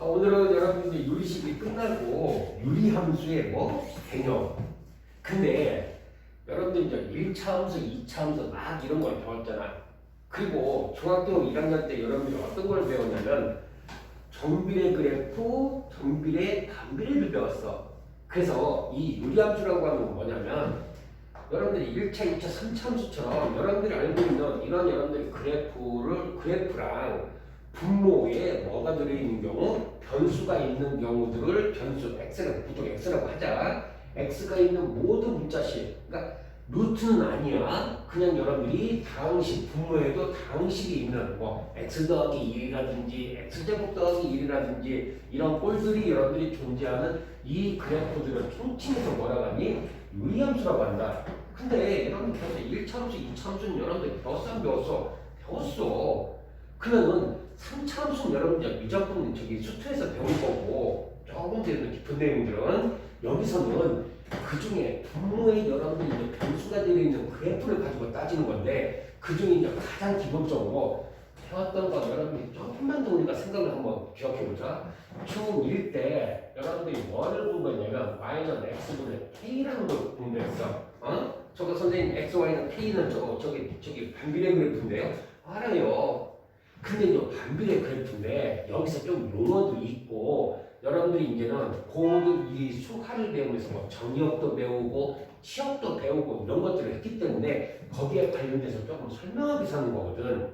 오늘은 여러분들 유리식이 끝나고 유리함수의 개념. 근데 여러분들 이제 1차 함수, 2차 함수 막 이런 걸 배웠잖아. 그리고 중학교 1학년 때 여러분들이 어떤 걸 배웠냐면 정비례 그래프, 정비례 반비례를 배웠어. 그래서 이 유리함수라고 하는 건 뭐냐면 여러분들이 1차, 2차, 3차 함수처럼 여러분들이 알고 있는 이런 여러분들이 그래프랑 분모에 뭐가 들어있는 경우, 변수가 있는 경우들을 변수 x라고, 보통 x라고 하자. x가 있는 모든 문자식, 그러니까 루트는 아니야. 그냥 여러분들이 다항식, 분모에도 다항식이 있는 x 더하기 1이라든지 x제곱 더하기 1이라든지 이런 꼴들이 여러분들이 존재하는 이 그래프들을 총칭해서 뭐라고 하니? 유리함수라고 한다. 근데 여러분들 벌써 1차 함수, 2차 함수는 여러분들 배웠어 안 배웠어? 배웠어. 그러면은 3차 함수는 여러분들 미적분 수투에서 배운 거고 조금 더 깊은 내용들은 여기서는 그 중에 분모에 여러분들이 이제 변수가 되어 있는 그래프를 가지고 따지는 건데 그 중에 이제 가장 기본적으로 배웠던 거 여러분들이 조금만 더 우리가 생각을 한번 기억해보자. 중1 때 여러분들이 뭐를 공부했냐면 y는 x분의 k라는 걸 공부했어. 저거 선생님 x, y는 k는 저기 반비례 그래프인데요. 알아요. 근데 이 반비례 그래프인데 여기서 좀 용어도 있고 여러분들이 이제는 이 수학을 배우면서 정의역도 배우고 시역도 배우고 이런 것들을 했기 때문에 거기에 관련돼서 조금 설명하기 위해서 하는 거거든.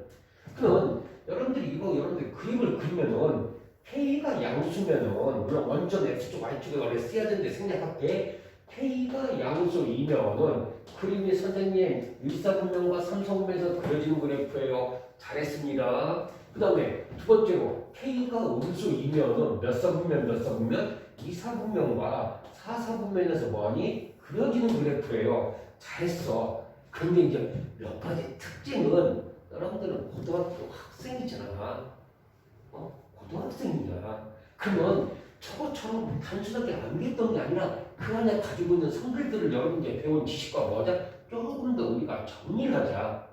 그러면 여러분들이 여러분들이 그림을 그리면은 K가 양수면은 물론 원점 X쪽 Y쪽에 원래 써야 되는데 생략할게. K가 양수이면은 그림이 선생님 1사분면과 3사분면에서 그려지는 그래프예요. 잘했습니다. 그 다음에 두 번째로 K가 음수이면은 몇 사분면 몇 사분면? 2사분면과 4사분면에서 뭐하니? 그려지는 그래프예요. 잘했어. 근데 이제 몇 가지 특징은 여러분들은 고등학교 학생이잖아. 고등학생이야. 그러면 저것처럼 단순하게 암기했던 게 아니라 그 안에 가지고 있는 성질들을 여러분들이 배운 지식과 뭐자 조금 더 우리가 정리를 하자.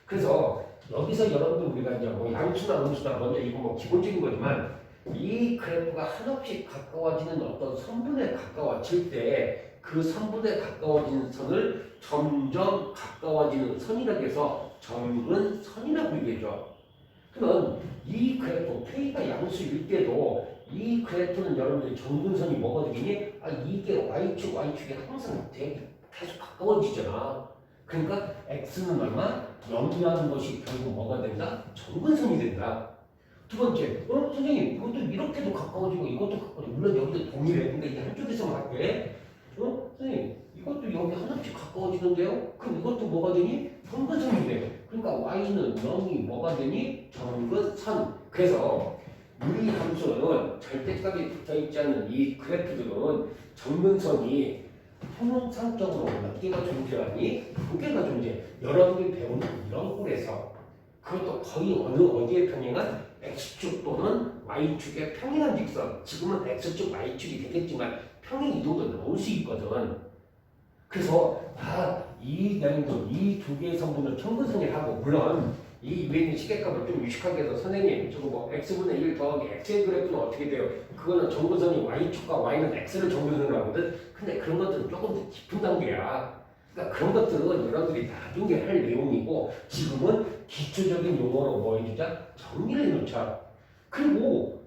그래서 여기서 여러분들 우리가 이제 양수나 음수나 먼저 이거 기본적인 거지만 이 그래프가 한없이 가까워지는 어떤 선분에 가까워질 때 그 선분에 가까워지는 선을 점점 가까워지는 선이라고 해서 점근선이라고 얘기해줘. 그러면 이 그래프 K가 양수일 때도 이 그래프는 여러분들이 점근선이 뭐가 되겠니? 이게 Y축이 항상 계속 가까워지잖아. 그러니까 X는 얼마? 0이라는 것이 결국 뭐가 된다? 점근선이 된다. 두 번째, 선생님 이것도 이렇게도 가까워지고 이것도 가까워지고 물론 여기도 동일해. 근데 이 한쪽에서만 할게. 선생님 이것도 여기 하나씩 가까워지는데요? 그럼 이것도 뭐가 되니? 점근선이 돼. 그러니까 Y는 0이 뭐가 되니? 점근선. 그래서 유리함수는 절대값이 붙어있지 않는 이 그래프들은 점근선이 형용상적으로 몇 개가 존재하니? 두 개가 존재. 여러분이 배우는 이런 꼴에서 그것도 거의 어디에 평행한? X축 또는 Y축의 평행한 직선. 지금은 X축, Y축이 되겠지만 평행 이동도 나올 수 있거든. 그래서 이 내용도 이 두 개의 성분을 점근선이라고 물론 이 위에 있는 시계값을 좀 유식하게 해서 선생님 저거 x분의 1 더하기 x의 그래프는 어떻게 돼요? 그거는 점근선이 y축과 y는 x를 점근선으로 하거든. 근데 그런 것들은 조금 더 깊은 단계야. 그러니까 그런 것들은 여러분들이 나중에 할 내용이고 지금은 기초적인 용어로 뭐 해주자? 정리를 해놓자. 그리고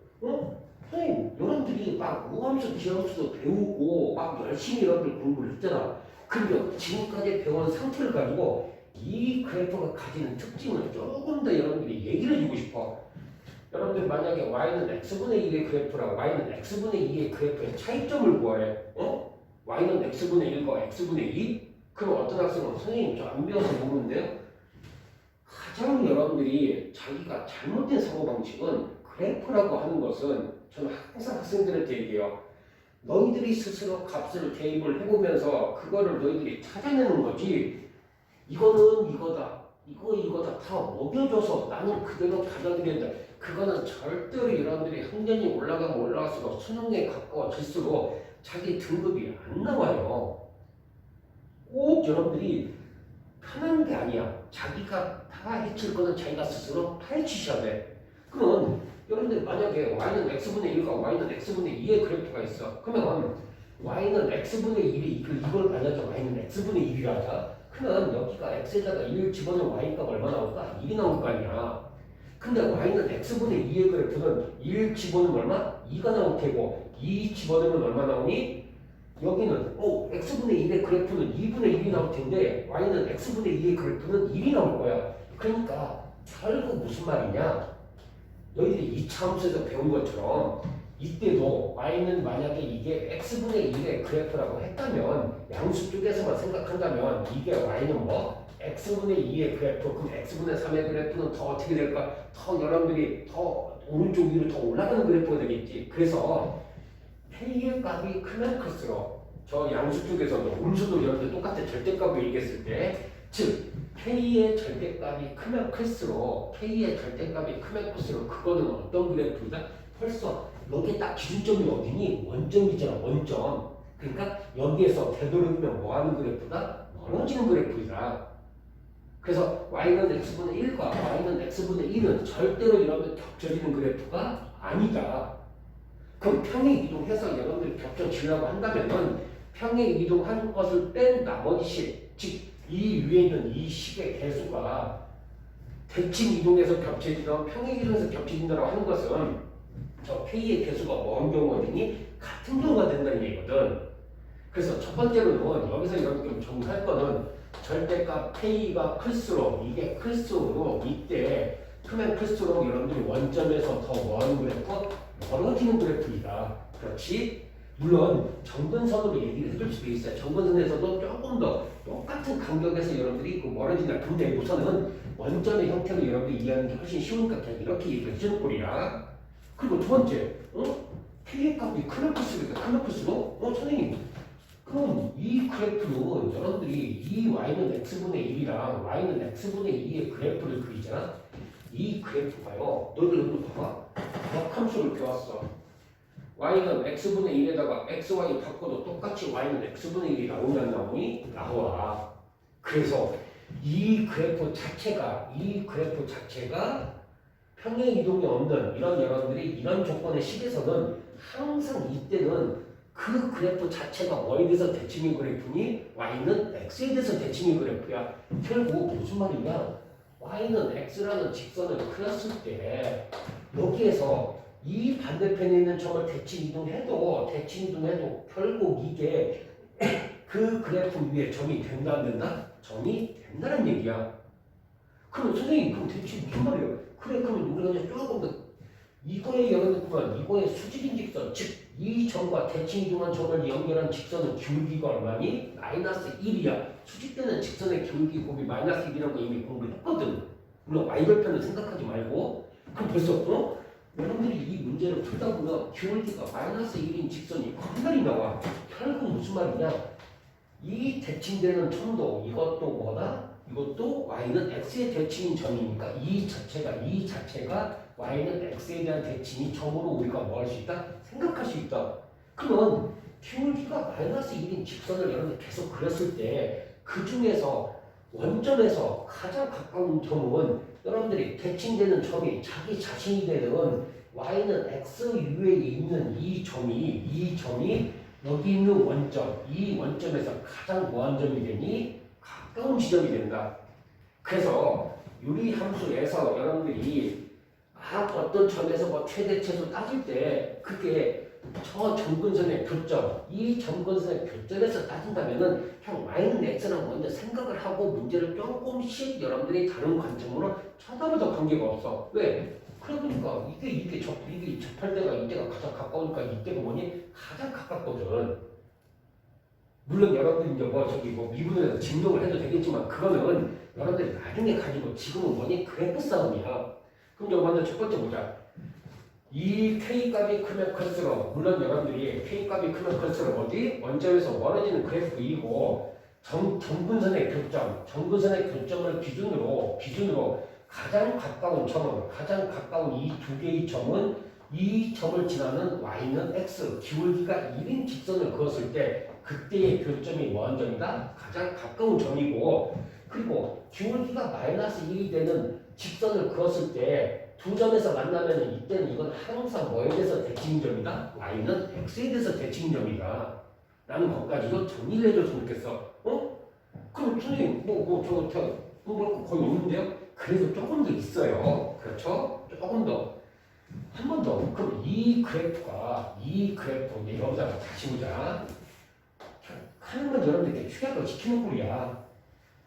선생님 여러분들이 막 우함수, 기함수도 배우고 막 열심히 여러분들 공부를 했잖아. 그리고 지금까지 배운 상태를 가지고 이 그래프가 가지는 특징을 조금 더 여러분들이 얘기를 해주고 싶어. 여러분들 만약에 y는 x분의 1의 그래프랑 y는 x분의 2의 그래프의 차이점을 구하래. y는 x분의 1과 x분의 2? 그럼 어떤 학생은 선생님 저 안 배워서 모르는데요? 가장 여러분들이 자기가 잘못된 사고방식은 그래프라고 하는 것은 저는 항상 학생들한테 얘기해요. 너희들이 스스로 값을 대입을 해보면서 그거를 너희들이 찾아내는 거지. 이거는 이거다. 이거다. 다 먹여줘서 나는 그대로 받아들여야 돼. 그거는 절대로 여러분들이 학년이 올라가면 올라갈수록 수능에 가까워질수록 자기 등급이 안 나와요. 꼭 여러분들이 편한 게 아니야. 자기가 다 해칠 거는 자기가 스스로 파헤치셔야 돼. 그러면 여러분들 만약에 y는 x분의 1과 y는 x분의 2의 그래프가 있어. 그러면 y는 x분의 1이 이걸 만약에 y는 x분의 1이라 하자. 그러면 여기가 x에다가 1 집어넣으면 y값 얼마 나올까? 1이 나올 거 아니야. 근데 y는 x분의 2의 그래프는 1 집어넣으면 얼마? 2가 나올 테고 2 집어넣으면 얼마 나오니? 여기는 x분의 1의 그래프는 2분의 1이 나올 텐데 y는 x분의 2의 그래프는 1이 나올 거야. 그러니까 결국 무슨 말이냐? 너희들이 2차 함수에서 배운 것처럼 이때도 y는 만약에 이게 x분의 1의 그래프라고 했다면 양수 쪽에서만 생각한다면 이게 y는 뭐? x분의 2의 그래프, 그럼 x분의 3의 그래프는 더 어떻게 될까? 더 여러분들이 더 오른쪽 위로 더 올라가는 그래프가 되겠지. 그래서 K의 값이 크면 클수록 저 양수 쪽에서도 음수도 여러분들 똑같은 절대값을 얘기했을 때 즉 K의 절대값이 크면 클수록 그거는 어떤 그래프이다? 벌써 여기에 딱 기준점이 어디니? 원점이잖아. 원점. 그러니까 여기에서 되도록이면 뭐하는 그래프다? 멀어지는 그래프이다. 그래서 y는 x분의 1과 y는 x분의 1은 절대로 이러면 겹쳐지는 그래프가 아니다. 그럼 평행 이동해서 여러분들이 겹쳐지려고 한다면은 평행 이동하는 것을 뺀 나머지 식, 즉 이 위에 있는 이 식의 개수가 대칭 이동해서 겹쳐지던 평행 이동해서 겹쳐진다고 하는 것은 저 K의 개수가 먼 경우 어디니? 같은 경우가 된다는 얘기거든. 그래서 첫 번째로는 여기서 여러분 좀 정리할 거는 절대값 K가 클수록 이게 클수록 이때 크면 클수록 여러분들이 원점에서 더 먼 그래프 멀어지는 그래프이다. 그렇지? 물론 정근선으로 얘기를 해줄 수도 있어요. 정근선에서도 조금 더 똑같은 간격에서 여러분들이 그 멀어진다. 근데 우선은 원점의 형태로 여러분들이 이해하는 게 훨씬 쉬우니까 그냥 이렇게 얘기해 주는 꼴이야. 그리고 두 번째, K의 값이 크면 클수록 선생님 그럼 이 그래프는 여러분들이 이 y는 x분의 1이랑 y는 x분의 2의 그래프를 그리잖아. 이 그래프가요. 너희들 봐봐. 역함수를 배웠어. y는 x분의 1에다가 xy 바꿔도 똑같이 y는 x분의 1이 나오냐 안 나오니? 나와. 그래서 이 그래프 자체가 평행 이동이 없는 이런 여러분들이 이런 조건의 식에서는 항상 이때는 그 그래프 자체가 뭐에 대해서 대칭의 그래프니 y는 x에 대해서 대칭의 그래프야. 결국 무슨 말이냐? y는 x라는 직선을 그렸을 때 여기에서 이 반대편에 있는 점을 대칭 이동해도 결국 이게 그 그래프 위에 점이 된다 안 된다? 점이 된다는 얘기야. 그럼 선생님 그럼 대체 무슨 말이에요? 그래 그러면 우리가 이제 조금 더 이거에 여러분들 이거의 수직인 직선 즉 이 점과 대칭 이동한 점을 연결한 직선은 기울기가 얼마니? 마이너스 1이야. 수직되는 직선의 기울기 곱이 마이너스 1이라는 거 이미 공부했거든. 물론 y절편은 생각하지 말고. 그럼 벌써 여러분들이 이 문제를 풀다 보면 기울기가 마이너스 1인 직선이 겁나리 나와. 결국 무슨 말이냐? 이 대칭되는 점도 이것도 뭐다? 이것도 y는 x의 대칭인 점이니까 이 자체가 y는 x에 대한 대칭이 점으로 우리가 뭐 할 수 있다? 생각할 수 있다. 그러면 기울기가 마이너스 1인 직선을 여러분들 계속 그렸을 때 그 중에서 원점에서 가장 가까운 점은 여러분들이 대칭되는 점이 자기 자신이 되는 y는 x 위에 있는 이 점이 여기 있는 원점, 이 원점에서 가장 뭐한 점이 되니? 가까운 지점이 된다. 그래서 유리함수에서 여러분들이 어떤 점에서 뭐 최대치수 따질 때 그게 저 점근선의 교점, 이 점근선의 교점에서 따진다면은 그냥 y는 x라고 먼저 생각을 하고 문제를 조금씩 여러분들이 다른 관점으로 쳐다봐도 관계가 없어. 왜? 그러니까 이게 접할 때가 이때가 가장 가까우니까 이때가 뭐니? 가장 가깝거든. 물론 여러분들이 이제 미분에서 증명을 해도 되겠지만 그거는 여러분들이 나중에 가지고 지금은 뭐니? 그래프 싸움이야. 그럼 이제 먼저 첫 번째 보자. 이 K값이 크면 클수록 물론 여러분들이 K값이 크면 클수록 어디? 원점에서 멀어지는 그래프이고 점근선의 교점을 기준으로 가장 가까운 이 두 개의 점은 이 점을 지나는 y는 x 기울기가 1인 직선을 그었을 때 그때의 교점이 뭐한 점이다? 가장 가까운 점이고 그리고 기울기가 마이너스 1이 되는 직선을 그었을 때 두 점에서 만나면 이때는 이건 항상 뭐에 대해서 대칭점이다? y는 x에 대해서 대칭점이다. 라는 것까지도 정리를 해줬으면 좋겠어. 그럼 선생님 거의 없는데요? 그래도 조금 더 있어요. 그렇죠? 조금 더. 한 번 더. 그럼 이 그래프가 이제 여기다가 다시 보자. 하는 건 여러분들께 추격을 시키는 꼴이야.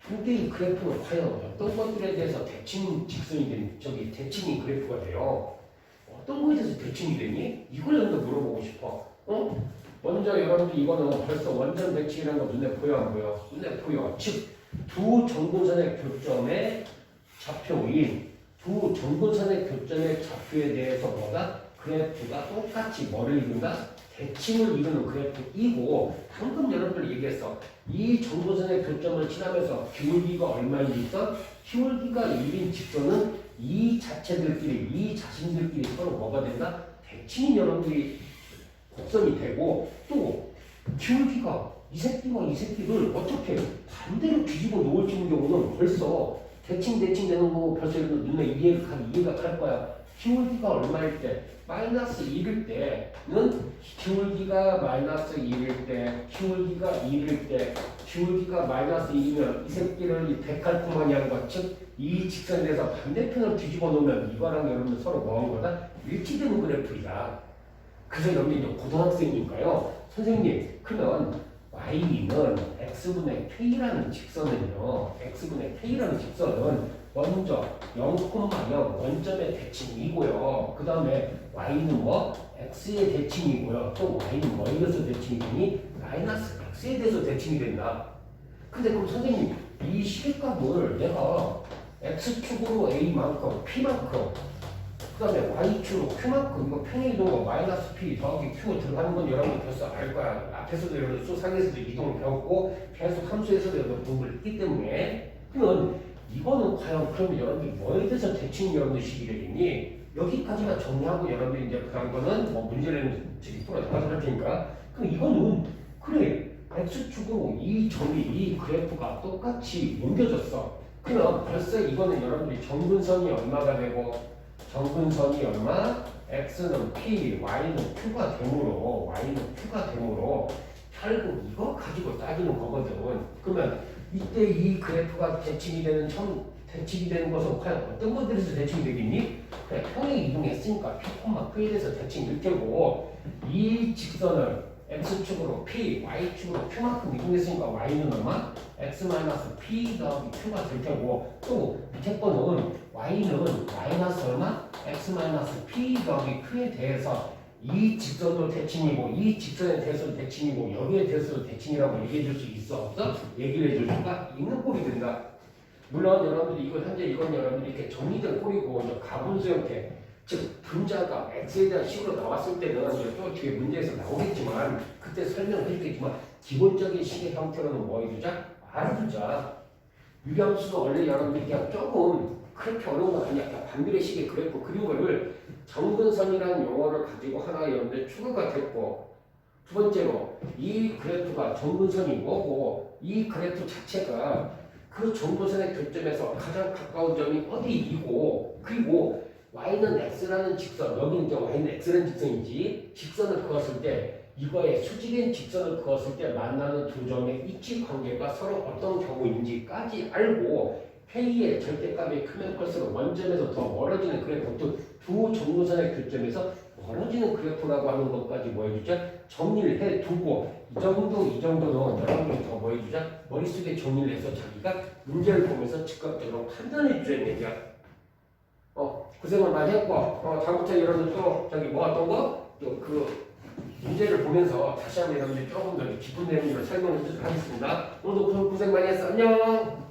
두 개의 그래프는 과연 어떤 것들에 대해서 대칭 직선이 대칭이 그래프가 돼요. 어떤 거에 대해서 대칭이 되니? 이걸 여러분들 물어보고 싶어. 먼저 여러분들 이거는 벌써 완전 대칭이라는 거 눈에 보여 안 보여? 눈에 보여. 즉, 두 정근선의 교점의 좌표인 두 정근선의 교점의 좌표에 대해서 뭐다? 그래프가 똑같이 뭐를 이룬다? 대칭을 이루는 그래프이고 방금 여러분들 얘기했어. 이 정근선의 교점을 지나면서 기울기가 얼마인지 있어? 기울기가 1인 직선은 이 자체들끼리 이 자신들끼리 서로 뭐가 된다? 대칭이 여러분들이 곡선이 되고 또 기울기가 이 새끼를 어떻게 반대로 뒤집어 놓을 수 있는 경우는 벌써 대칭 되는 거 벌써 눈에 이해가 갈 거야. 기울기가 얼마일 때? 마이너스 1일 때는 기울기가 마이너스 1일 때, 기울기가 1일 때, 기울기가 마이너스 1이면 이 새끼를 이 백칼꾸마니 하는 것, 즉 이 직선에 대해서 반대편을 뒤집어 놓으면 이거랑 여러분들 서로 뭐한 거다? 일치되는 그래프이다. 그래서 여러분이 이제 고등학생이니까요. 선생님, 그러면 y는 x분의 k라는 직선은요. x분의 k라는 직선은 먼저 0,0 원점의 대칭이고요. 그 다음에 y는 뭐? x의 대칭이고요. 또 y는 뭐에 대해서 대칭이 되니? 마이너스 x에 대해서 대칭이 된다. 근데 그럼 선생님, 이 시계값을 내가 x축으로 a만큼, p만큼 그 다음에 y축으로 q만큼 이거 평행 이동은 마이너스 p 더하기 q 들어가는 건 여러분 벌써 알 거야. 앞에서도 여러분 수상에서도 이동을 배웠고 계속 함수에서도 여러분 공부를 했기 때문에 그러면 이거는 과연 그러면 여러분들이 뭐에 대해서 대칭 여러분들 식이 되겠니? 여기까지만 정리하고 여러분들이 이제 그런 거는 뭐 문제는 지금 풀어나가서 할 테니까 그럼 이거는 그래 x축으로 이 점이 이 그래프가 똑같이 옮겨졌어. 그럼 벌써 이거는 여러분들이 정근선이 얼마가 되고 정근선이 얼마? x는 p, y는 q가 되므로 결국 이거 가지고 따지는 거거든. 그러면 이때 이 그래프가 대칭이 되는 것은 과연 어떤 것들에서 대칭이 되겠니? 그래, 평행 이동했으니까 p, q에 대해서 대칭이 될 테고 이 직선을 x축으로 p, y축으로 q만큼 이동했으니까 y는 얼마? x-p 더하기 q가 될 테고 또 밑에 거는 y는 마이너스 얼마? x-p 더하기 q에 대해서 이 직선도 대칭이고 이 직선에 대해서도 대칭이고 여기에 대해서도 대칭이라고 얘기해 줄 수 있어 없어? 얘기를 해줄 수가 있는 꼴이 된다. 물론 여러분들이 이건 여러분들이 이렇게 정리된 꼴이고 이제 가분수 형태 즉 분자가 x에 대한 식으로 나왔을 때는 이제 또 뒤에 문제에서 나오겠지만 그때 설명을 해주겠지만 기본적인 식의 형태로는 뭐 해주자? 알아두자. 유량수도 원래 여러분들이 그냥 조금 그렇게 어려운 건 아니야. 그냥 반비례 식의 그래프 그린 거를 정근선이라는 용어를 가지고 하나 여러분들 추가가 됐고 두 번째로 이 그래프가 정근선이 뭐고 이 그래프 자체가 그 정근선의 교점에서 가장 가까운 점이 어디이고 그리고 y는 x라는 직선 여기는 이제 y는 x라는 직선이지 직선을 그었을 때 이거에 수직인 직선을 그었을 때 만나는 두 점의 위치 관계가 서로 어떤 경우인지까지 알고 K의 절대값이 크면 클수록 원점에서 더 멀어지는 그래프 두 정근선의 교점에서 멀어지는 그래프라고 하는 것까지 뭐 해주자? 정리를 해두고 이 정도는 여러분이 더 뭐 해주자? 머릿속에 정리를 해서 자기가 문제를 보면서 즉각적으로 판단해 주자는 얘기야. 고생을 많이 했고 다음부터 여러분들 또 저기 뭐 어떤 거? 또 그 문제를 보면서 다시 한번 여러분들 조금 더 깊은 내용으로 설명을 하겠습니다. 오늘도 고생 많이 했어. 안녕.